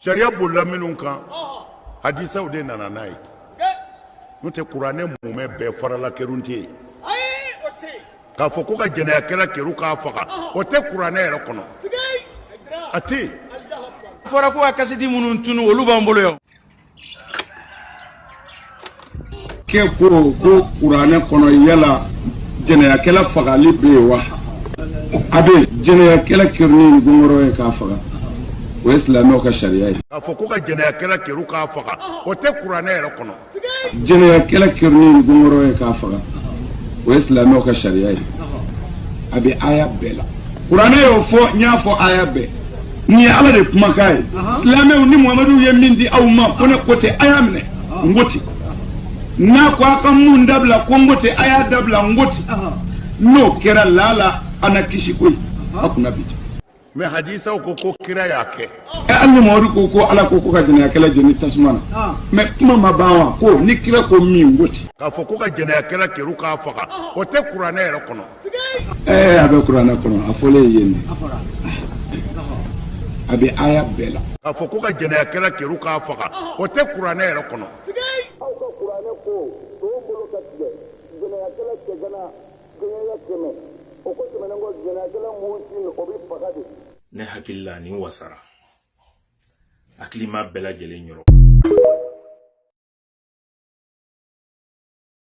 Sharia bolla minnu kan hadisaw de nana n'a ye n'o tɛ kuranɛ mumɛ bɛɛ farala kɛrun tɛ yen k'a fɔ ko ka jɛnɛyakɛla kɛru k'a faga o tɛ kuranɛ yɛrɛ kɔnɔ a tɛ yen. fɔra ko ka kasidi minnu tunu olu b'an bolo yan. kɛ ko kuranɛ kɔnɔ yala jɛnɛyakɛla fagali bɛ yen wa a bɛ jɛnɛyakɛla kɛru ni gɔngɔrɔ ye k'a faga o ye silamɛw ka sariya ye. k'a fɔ ko ka jɛnɛyakɛla kɛru k'a faga o tɛ kuranɛ yɛrɛ kɔnɔ. jɛnɛyakɛla kɛru ni gɔngɔrɔ ye k'a faga o ye silamɛw ka sariya ye a bɛ aya bɛɛ la kuranɛ y'o fɔ n y'a fɔ aya bɛɛ nin ye ala de kumakan ye silamɛw ni muhamadu ye min di aw ma ko ne ko tɛ a y'a minɛ n ko ten n'a ko a ka mun dabila ko n ko ten a y'a dabila n ko ten n'o kɛra lala ana kisi koyi a kunna bi. mais hadisaw ko kira y'a kɛ. hali ni mamadu ko ala ko ka jɛnɛyakɛla jeni tasuma na mais kuma ma ban wa ko ni kira ko min n ko ten. k'a fɔ ko ka jɛnɛyakɛla kɛru k'a faga o tɛ kuranɛ yɛrɛ kɔnɔ. a bɛ kuranɛ kɔnɔ a fɔlen ye yen de a bɛ aya bɛɛ la. k'a fɔ ko ka jɛnɛyakɛla kɛru k'a faga o tɛ kuranɛ yɛrɛ kɔnɔ. aw ka kuranɛ ko to bolo ka tigɛ jɛnɛyakɛla cɛ gana gɛɲɛya kɛmɛ o ko tɛmɛnen kɔ jɛnɛyakɛla mun sin o bɛ faga de. ne hakili la nin wasara hakili ma bɛɛ lajɛlen yɔrɔ.